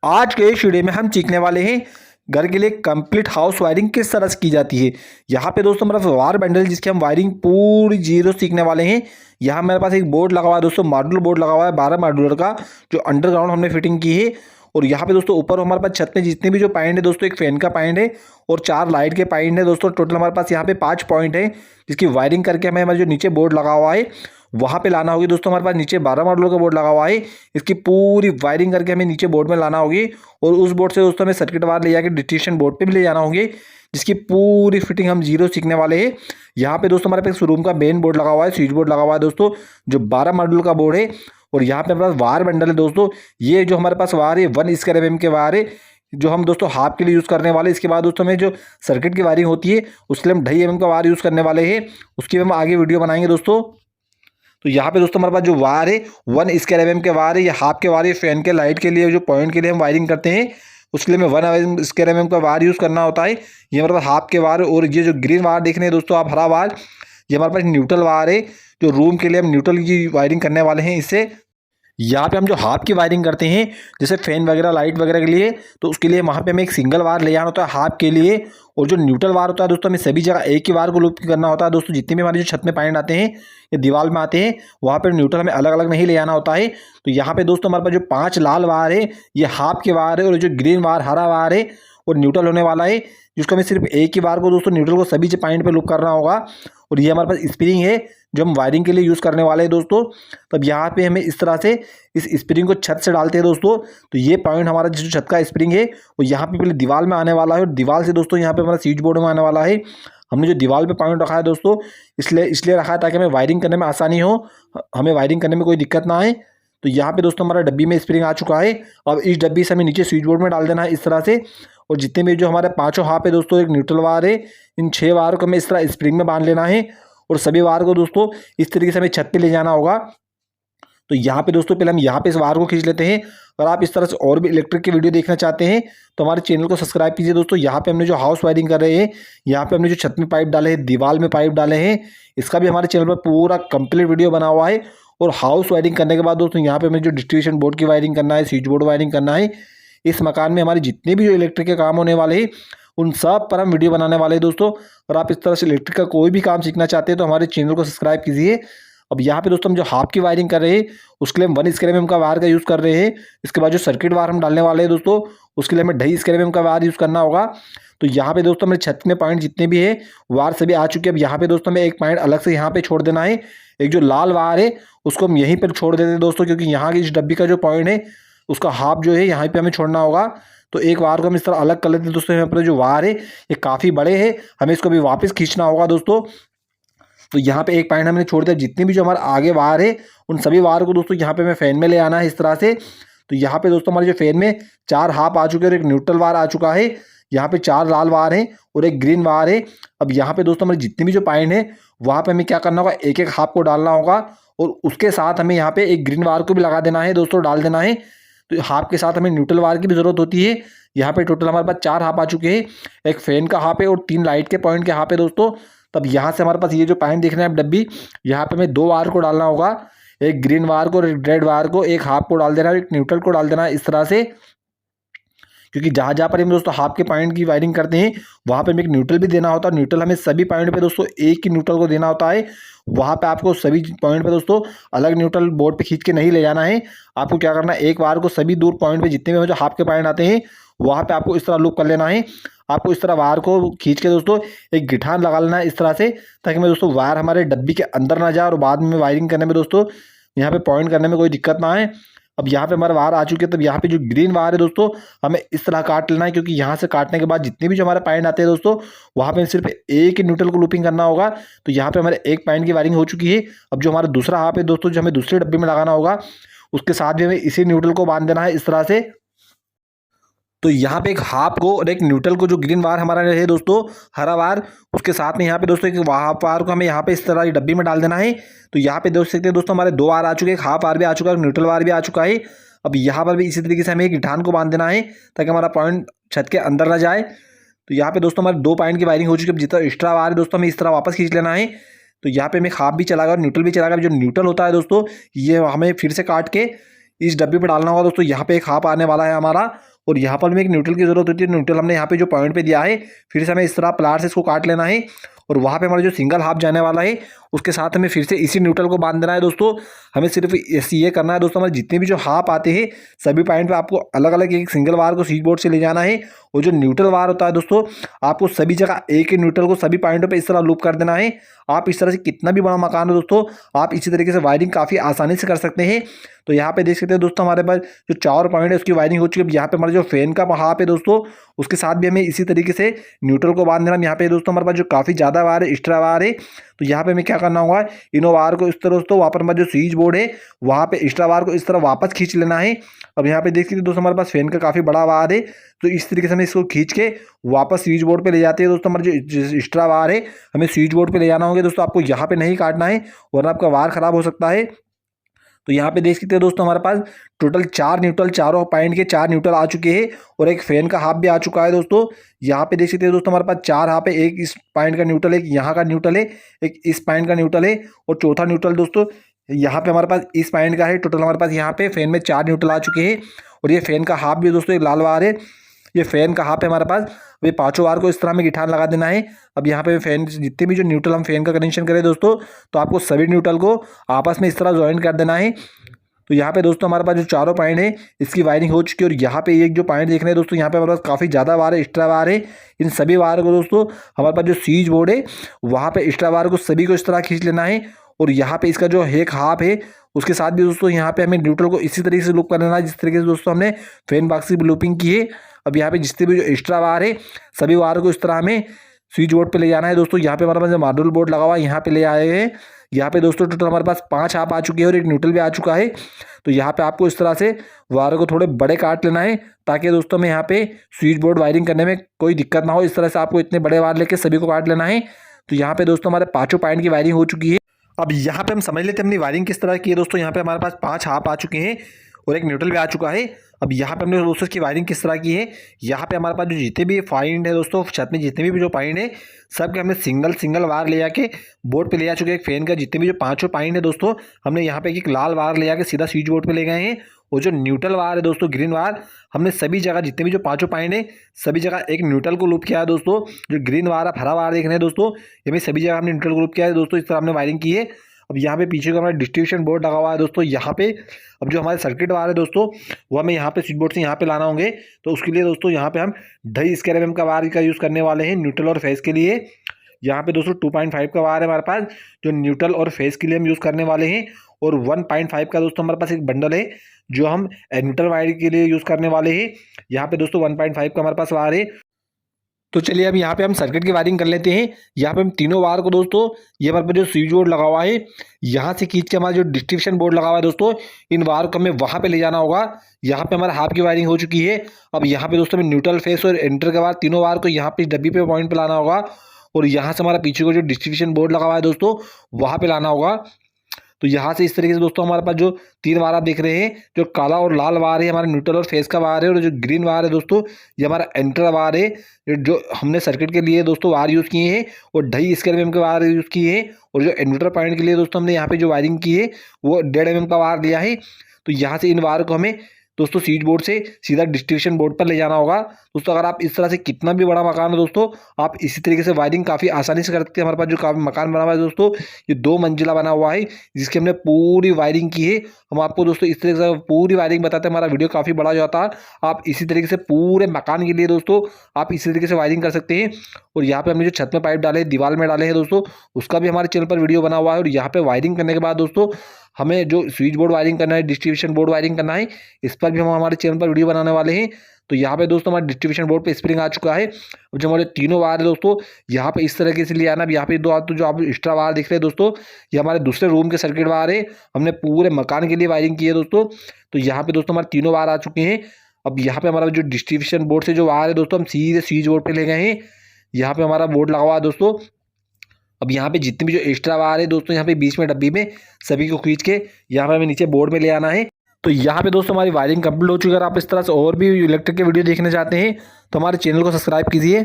आज के इस वीडियो में हम सीखने वाले हैं घर के लिए कंप्लीट हाउस वायरिंग किस तरह से की जाती है। यहाँ पे दोस्तों मेरा वायर बंडल जिसकी हम वायरिंग पूरी जीरो सीखने वाले हैं। यहाँ मेरे पास एक बोर्ड लगा हुआ है दोस्तों, मॉड्यूलर बोर्ड लगा हुआ है 12 मॉड्यूलर का, जो अंडरग्राउंड हमने फिटिंग की है। और यहाँ पे दोस्तों ऊपर हमारे पास छत में जितने भी जो पॉइंट है दोस्तों, एक फैन का पॉइंट है और 4 लाइट के पॉइंट है दोस्तों। टोटल हमारे पास यहाँ पे 5 पॉइंट है, जिसकी वायरिंग करके हमें हमारे जो नीचे बोर्ड लगा हुआ है वहाँ पे लाना होगी दोस्तों। हमारे पास नीचे 12 मॉडल का बोर्ड लगा हुआ है, इसकी पूरी वायरिंग करके हमें नीचे बोर्ड में लाना होगी। और उस बोर्ड से दोस्तों हमें सर्किट वायर ले जाकर डिस्ट्रीब्यूशन बोर्ड पे भी ले जाना होगी, जिसकी पूरी फिटिंग हम जीरो सीखने वाले हैं। यहाँ पे दोस्तों हमारे पास रूम का मेन बोर्ड लगा हुआ है, स्विच बोर्ड लगा हुआ है दोस्तों, जो 12 मॉड्यूल का बोर्ड है। और यहाँ पे हमारे पास वायर बंडल है दोस्तों। ये जो हमारे पास वायर है 1 स्क्वायर mm के वायर है, जो हम दोस्तों हाफ के लिए यूज़ करने वाले। इसके बाद दोस्तों हमें जो सर्किट की वायरिंग होती है उसके लिए हम 2.5 mm का वायर यूज़ करने वाले हैं, उसकी हम आगे वीडियो बनाएंगे दोस्तों। तो यहाँ पे दोस्तों हमारे पास जो वायर है 1 स्क्वायर mm के वायर है, ये हाफ के वायर है। फैन के लाइट के लिए जो पॉइंट के लिए हम वायरिंग करते हैं उसके लिए हमें 1 स्क्वायर mm का वायर यूज़ करना होता है। ये हमारे पास हाफ के वायर। और ये जो ग्रीन वायर देख रहे हैं दोस्तों आप, हरा वायर, ये हमारे पास न्यूट्रल वायर है, जो रूम के लिए हम न्यूट्रल की वायरिंग करने वाले हैं इससे। यहाँ पे हम जो हाफ की वायरिंग करते हैं जैसे फैन वगैरह लाइट वगैरह के लिए, तो उसके लिए वहाँ पे हमें एक सिंगल वायर ले जाना होता है हाफ के लिए। और जो न्यूट्रल वायर होता है दोस्तों, हमें सभी जगह एक ही वायर को लूप करना होता है दोस्तों। जितने भी हमारे जो छत में पॉइंट आते हैं या दीवार में आते हैं वहाँ पर न्यूट्रल हमें अलग अलग नहीं ले जाना होता है। तो यहाँ पे दोस्तों हमारे पास जो 5 लाल वायर है ये हाफ के वायर है, और जो ग्रीन वायर हरा वायर है और न्यूट्रल होने वाला है, जिसको हमें सिर्फ एक ही बार को दोस्तों न्यूट्रल को सभी पॉइंट पे लूप करना होगा। और ये हमारे पास स्प्रिंग है जो हम वायरिंग के लिए यूज़ करने वाले हैं दोस्तों। तब यहाँ पे हमें इस तरह से इस स्प्रिंग को छत से डालते हैं दोस्तों। तो ये पॉइंट हमारा जो छत का स्प्रिंग है वो यहाँ पे पहले दीवार में आने वाला है, और दीवार से दोस्तों यहाँ पे हमारा स्विच बोर्ड में आने वाला है। हमने जो दीवार पे पॉइंट रखा है दोस्तों, इसलिए रखा है ताकि हमें वायरिंग करने में आसानी हो, हमें वायरिंग करने में कोई दिक्कत ना आए। तो यहाँ पे दोस्तों हमारा डब्बी में स्प्रिंग आ चुका है। अब इस डब्बी से हमें नीचे स्विच बोर्ड में डाल देना है इस तरह से। और जितने भी जो हमारे 5 हाफ है दोस्तों, एक न्यूट्रल वायर है, इन 6 वायर को हमें इस तरह स्प्रिंग में बांध लेना है। और सभी वायर को दोस्तों इस तरीके से हमें छत पे ले जाना होगा। तो यहाँ पे दोस्तों पहले हम यहाँ पे इस वायर को खींच लेते हैं। अगर आप इस तरह से और भी इलेक्ट्रिक की वीडियो देखना चाहते हैं तो हमारे चैनल को सब्सक्राइब कीजिए दोस्तों। यहाँ पे हमने जो हाउस वायरिंग कर रहे हैं, यहाँ पे हमने जो छत में पाइप डाले हैं, दीवार में पाइप डाले हैं, इसका भी हमारे चैनल पर पूरा कंप्लीट वीडियो बना हुआ है। और हाउस वायरिंग करने के बाद दोस्तों यहाँ पे हमें जो डिस्ट्रीब्यूशन बोर्ड की वायरिंग करना है, स्विच बोर्ड वायरिंग करना है, इस मकान में हमारे जितने भी जो इलेक्ट्रिक के काम होने वाले हैं उन सब पर हम वीडियो बनाने वाले हैं दोस्तों। और आप इस तरह से इलेक्ट्रिक का कोई भी काम सीखना चाहते हैं तो हमारे चैनल को सब्सक्राइब कीजिए। अब यहाँ पे दोस्तों हम जो हाफ की वायरिंग कर रहे हैं उसके लिए हम 1 स्क्वायर mm का वायर का यूज़ कर रहे हैं। इसके बाद जो सर्किट वायर हम डालने वाले हैं दोस्तों, उसके लिए हमें 2.5 स्क्वायर mm का वायर यूज़ करना होगा। तो यहाँ पे दोस्तों हमारे छत में पॉइंट जितने भी है वायर सभी आ चुके हैं। अब यहाँ पे दोस्तों हमें एक पॉइंट अलग से यहाँ पे छोड़ देना है। एक जो लाल वायर है उसको हम यहीं पर छोड़ देते हैं दोस्तों, क्योंकि यहाँ की इस डब्बी का जो पॉइंट है उसका हाफ जो है यहाँ पे हमें छोड़ना होगा। तो एक वायर को हम इस तरह अलग कर लेते हैं दोस्तों। यहाँ पर जो वायर है ये काफ़ी बड़े हैं, हमें इसको भी वापस खींचना होगा दोस्तों। तो यहाँ पे एक पॉइंट हमने छोड़ दिया। जितने भी जो हमारे आगे वायर है उन सभी वायर को दोस्तों यहाँ पे हमें फैन में ले आना है इस तरह से। तो यहाँ पे दोस्तों हमारे जो फैन में 4 हाफ आ चुके हैं और एक न्यूट्रल वायर आ चुका है। यहाँ पे 4 लाल वायर हैं और एक ग्रीन वायर है। अब यहाँ पे दोस्तों हमारे जितने भी जो पॉइंट है वहाँ पे हमें क्या करना होगा, एक एक हाफ को डालना होगा। और उसके साथ हमें यहाँ पे एक ग्रीन वायर को भी लगा देना है दोस्तों, डाल देना है। तो हाफ के साथ हमें न्यूट्रल वायर की भी ज़रूरत होती है। यहाँ पे टोटल हमारे पास 4 हाफ आ चुके हैं, एक फैन का हाफ है और 3 लाइट के पॉइंट के हाफ है दोस्तों। तब यहाँ से हमारे पास ये जो पॉइंट देख रहे हैं आप डब्बी, यहाँ पे हमें 2 वायर को डालना होगा, एक ग्रीन वायर को और एक रेड वायर को, एक हाफ को डाल देना है, एक न्यूट्रल को डाल देना है इस तरह से। क्योंकि जहाँ जहाँ पर हम दोस्तों हाफ के पॉइंट की वायरिंग करते हैं वहाँ पे हमें एक न्यूट्रल भी देना होता है। न्यूट्रल हमें सभी पॉइंट पे दोस्तों एक ही न्यूट्रल को देना होता है। वहाँ पे आपको सभी पॉइंट पे दोस्तों अलग न्यूट्रल बोर्ड पे खींच के नहीं ले जाना है। आपको क्या करना है, एक वायर को सभी दूर पॉइंट पे जितने भी जो हाफ के पॉइंट आते हैं वहाँ पे आपको इस तरह लूप कर लेना है। आपको इस तरह वायर को खींच के दोस्तों एक गिठान लगा लेना है इस तरह से, ताकि मैं दोस्तों वायर हमारे डब्बी के अंदर ना जाए और बाद में वायरिंग करने में दोस्तों यहाँ पे पॉइंट करने में कोई दिक्कत ना आए। अब यहाँ पे हमारे वायर आ चुके हैं। तब यहाँ पे जो ग्रीन वायर है दोस्तों हमें इस तरह काट लेना है, क्योंकि यहाँ से काटने के बाद जितने भी जो हमारे पॉइंट आते हैं दोस्तों वहाँ पे सिर्फ एक ही न्यूट्रल को लूपिंग करना होगा। तो यहाँ पे हमारे एक पॉइंट की वायरिंग हो चुकी है। अब जो हमारा दूसरा हाफ है दोस्तों, जो हमें दूसरे डब्बे में लगाना होगा, उसके साथ भी हमें इसी न्यूट्रल को बांध देना है इस तरह से। तो यहाँ पे एक हाफ को और एक न्यूट्रल को, जो ग्रीन वायर हमारा है दोस्तों हरा वायर, उसके साथ में यहाँ पे दोस्तों एक हाफ वायर को हमें यहाँ पे इस तरह डब्बी में डाल देना है। तो यहाँ पे देख सकते हैं दोस्तों हमारे 2 वायर आ चुके हैं, एक हाफ वायर भी आ चुका है, न्यूट्रल वायर भी आ चुका है। अब यहाँ पर भी इसी तरीके से हमें एक गिठान को बांध देना है ताकि हमारा पॉइंट छत के अंदर ना जाए। तो यहाँ पे दोस्तों हमारे 2 पॉइंट की वायरिंग हो चुकी है। जितना एक्स्ट्रा वायर है दोस्तों हमें इस तरह वापस खींच लेना है। तो यहाँ पे हमें हाफ भी चलाएगा और न्यूट्रल भी चलाएगा। जो न्यूट्रल होता है दोस्तों ये हमें फिर से काट के इस डब्बे पे डालना होगा दोस्तों। यहाँ पे एक हाफ आने वाला है हमारा और यहाँ पर हमें एक न्यूट्रल की जरूरत होती है। न्यूट्रल हमने यहाँ पे जो पॉइंट पे दिया है, फिर से हमें इस तरह प्लाट से इसको काट लेना है और वहाँ पे हमारा जो सिंगल हाफ जाने वाला है उसके साथ हमें फिर से इसी न्यूट्रल को बांध देना है दोस्तों। हमें सिर्फ ये करना है दोस्तों, हमारे जितने भी जो हाफ आते हैं सभी पॉइंट पे आपको अलग अलग एक सिंगल वार को स्विच बोर्ड से ले जाना है और जो न्यूट्रल वार होता है दोस्तों आपको सभी जगह एक ही न्यूट्रल को सभी पॉइंटों पे इस तरह लूप कर देना है। आप इस तरह से कितना भी बड़ा मकान हो दोस्तों आप इसी तरीके से वायरिंग काफ़ी आसानी से कर सकते हैं। तो यहाँ पे देख सकते हैं दोस्तों हमारे पास जो 4 पॉइंट है उसकी वायरिंग हो चुकी है। यहाँ पे हमारा जो फैन का हाफ है दोस्तों उसके साथ भी हमें इसी तरीके से न्यूट्रल को बांध देना। यहाँ पे दोस्तों हमारे पास जो काफ़ी ज़्यादा वार है, एक्स्ट्रा वार है, तो यहाँ पे हमें क्या करना होगा, इन वार को इस तरह दोस्तों वहाँ पर हमारा जो स्विच बोर्ड है वहाँ पे एक्स्ट्रा वार को इस तरह वापस खींच लेना है। अब यहाँ पे देख सकते दोस्तों हमारे पास फैन का काफ़ी बड़ा वार है, तो इस तरीके से हमें इसको खींच के वापस स्विच बोर्ड पे ले जाते हैं दोस्तों। हमारा जो एक्स्ट्रा वार है हमें स्विच बोर्ड पे ले जाना होगा दोस्तों, आपको यहाँ पे नहीं काटना है वरना आपका वार खराब हो सकता है। तो यहाँ पे देख सकते हैं दोस्तों हमारे पास टोटल 4 न्यूट्रल, चारों पॉइंट के 4 न्यूट्रल आ चुके हैं और एक फैन का हाफ भी आ चुका है दोस्तों। यहाँ पे देख सकते हैं दोस्तों हमारे पास 4 हाफ है, एक इस पॉइंट का न्यूट्रल है, एक यहाँ का न्यूट्रल है, एक इस पॉइंट का न्यूट्रल है और चौथा न्यूट्रल दोस्तों यहाँ पे हमारे पास इस पॉइंट का है। टोटल हमारे पास यहाँ पे फैन में 4 न्यूट्रल आ चुके हैं और ये फैन का हाफ भी दोस्तों एक लाल वार है, ये फैन का हाफ है हमारे पास। ये 5 वार को इस तरह में गिठान लगा देना है। अब यहाँ पे फैन जितने भी जो न्यूट्रल हम फैन का कनेक्शन करें दोस्तों तो आपको सभी न्यूट्रल को आपस में इस तरह ज्वाइन कर देना है। तो यहाँ पे दोस्तों हमारे पास जो चारों पॉइंट है इसकी वायरिंग हो चुकी है और यहाँ पे एक जो पॉइंट देख रहे हैं दोस्तों यहाँ पे हमारे पास काफ़ी ज़्यादा वार है, एक्स्ट्रा वार है। इन सभी वार को दोस्तों हमारे पास जो स्विच बोर्ड है वहाँ पे एक्स्ट्रा वार को सभी को इस तरह खींच लेना है और यहाँ पे इसका जो एक हाफ है उसके साथ भी दोस्तों यहाँ पे हमें न्यूट्रल को इसी तरीके से लूप कर लेना है जिस तरीके से दोस्तों हमने फैन बॉक्स की लूपिंग की है। अब यहाँ पे जितने भी जो एक्स्ट्रा वार है सभी वार को इस तरह हमें स्विच बोर्ड पे ले जाना है दोस्तों। यहाँ पे हमारे पास जो मॉड्यूल बोर्ड लगा हुआ है यहाँ पे ले आए हैं। यहाँ पे दोस्तों टोटल हमारे पास 5 हाफ आ चुके हैं और एक न्यूट्रल भी आ चुका है। तो यहाँ पे आपको इस तरह से वारों को थोड़े बड़े काट लेना है ताकि दोस्तों में यहाँ पे स्विच बोर्ड वायरिंग करने में कोई दिक्कत ना हो। इस तरह से आपको इतने बड़े वार लेके सभी को काट लेना है। तो यहाँ पे दोस्तों हमारे 5 पॉइंट की वायरिंग हो चुकी है। अब यहाँ पे हम समझ लेते हैं अपनी वायरिंग किस तरह की है दोस्तों। यहाँ पे हमारे पास 5 हाफ आ चुके हैं और एक न्यूट्रल भी आ चुका है। अब यहाँ पे हमने दोस्तों इसकी वायरिंग किस तरह की है, यहाँ पे हमारे पास जो जितने भी पॉइंट है दोस्तों छत में जितने भी जो पॉइंट है सब के हमने सिंगल वार ले जाके बोर्ड पे ले जा चुके हैं। एक फैन का जितने भी जो 5 पॉइंट है दोस्तों हमने यहाँ पे एक लाल वार ले जाके सीधा स्विच बोर्ड पे ले गए हैं और जो न्यूट्रल वार है दोस्तों ग्रीन वार हमने सभी जगह जितने भी जो 5 पॉइंट है सभी जगह एक न्यूट्रल को लूप किया है दोस्तों। जो ग्रीन वार आप हरा वार देख रहे हैं दोस्तों ये भी सभी जगह हमने न्यूट्रल को लूप किया है दोस्तों। इस तरह हमने वायरिंग की है। अब यहाँ पे पीछे का हमारा डिस्ट्रीब्यूशन बोर्ड लगा हुआ है दोस्तों यहाँ पे। अब जो हमारे सर्किट वार है दोस्तों वो हमें यहाँ पे स्विच बोर्ड से यहाँ पे लाना होंगे। तो उसके लिए दोस्तों यहाँ पे हम 2.5 स्क्वायर mm का वार का यूज़ करने वाले हैं न्यूट्रल और फेस के लिए। यहाँ पे दोस्तों 2.5 का वार है हमारे पास जो न्यूट्रल और फेस के लिए हम यूज़ करने वाले हैं और 1.5 का दोस्तों हमारे पास एक बंडल है जो हम न्यूट्रल वायर के लिए यूज़ करने वाले हैं। यहाँ पे दोस्तों 1.5 का हमारे पास वार है। तो चलिए अब यहाँ पे हम सर्किट की वायरिंग कर लेते हैं। यहाँ पे हम तीनों वार को दोस्तों ये हमारे पास जो स्विच बोर्ड लगा हुआ है यहाँ से खींच के हमारा जो डिस्ट्रीब्यूशन बोर्ड लगा हुआ है दोस्तों इन वार को हमें वहाँ पे ले जाना होगा। यहाँ पे हमारा हाफ की वायरिंग हो चुकी है। अब यहाँ पे दोस्तों हमें न्यूट्रल फेस और एंटर के वार तीनों वार को यहाँ पे डब्बी पे पॉइंट पे लाना होगा और यहाँ से हमारा पीछे को जो डिस्ट्रीब्यूशन बोर्ड लगा हुआ है दोस्तों वहाँ पे लाना होगा। तो यहाँ से इस तरीके से दोस्तों हमारे पास जो 3 वार आप देख रहे हैं जो काला और लाल वार है हमारा न्यूट्रल और फेस का वार है और जो ग्रीन वार है दोस्तों ये हमारा एंटर वार है जो हमने सर्किट के लिए दोस्तों वार यूज़ किए हैं और 2.5 स्क्वायर mm के वार यूज़ किए हैं और जो एंटर पॉइंट के लिए दोस्तों हमने यहाँ पे जो वायरिंग की है वो 1.5 mm का वार लिया है। तो यहाँ से इन वार को हमें दोस्तों स्विच बोर्ड से सीधा डिस्ट्रीब्यूशन बोर्ड पर ले जाना होगा दोस्तों। अगर आप इस तरह से कितना भी बड़ा मकान हो दोस्तों आप इसी तरीके से वायरिंग काफ़ी आसानी से कर सकते हैं। हमारे पास जो मकान बना हुआ है दोस्तों ये 2 मंजिला बना हुआ है जिसकी हमने पूरी वायरिंग की है। हम आपको दोस्तों इस तरीके से पूरी वायरिंग बताते हैं, हमारा वीडियो काफ़ी बड़ा हो जाता है। आप इसी तरीके से पूरे मकान के लिए दोस्तों आप इसी तरीके से वायरिंग कर सकते हैं। और यहाँ पे हमने जो छत में पाइप डाले दीवार में डाले हैं दोस्तों उसका भी हमारे चैनल पर वीडियो बना हुआ है। और यहाँ पे वायरिंग करने के बाद दोस्तों हमें जो स्विच बोर्ड वायरिंग करना है डिस्ट्रीब्यूशन बोर्ड वायरिंग करना है इस पर भी हम हमारे चैनल पर वीडियो बनाने वाले हैं। तो यहाँ पे दोस्तों हमारे डिस्ट्रीब्यूशन बोर्ड पे स्प्रिंग आ चुका है। और जो हमारे तीनों वार है दोस्तों यहाँ पे इस तरीके से लिया आना। अब यहाँ पे तो जो आप एक्स्ट्रा वार देख रहे हैं दोस्तों ये हमारे दूसरे रूम के सर्किट वार है, हमने पूरे मकान के लिए वायरिंग की है दोस्तों। तो यहाँ पे दोस्तों हमारे तीनों वार आ चुके हैं। अब यहाँ पे हमारा जो डिस्ट्रीब्यूशन बोर्ड से जो वार है दोस्तों हम सीधे स्विच बोर्ड पे ले गए हैं। यहाँ पे हमारा बोर्ड लगा हुआ है दोस्तों। अब यहाँ पे जितने भी जो एक्स्ट्रा वार है दोस्तों यहाँ पे बीच में डब्बी में सभी को खींच के यहाँ पे हमें नीचे बोर्ड में ले आना है। तो यहाँ पे दोस्तों हमारी वायरिंग कंप्लीट हो चुकी है। अगर आप इस तरह से और भी इलेक्ट्रिक के वीडियो देखना चाहते हैं तो हमारे चैनल को सब्सक्राइब कीजिए।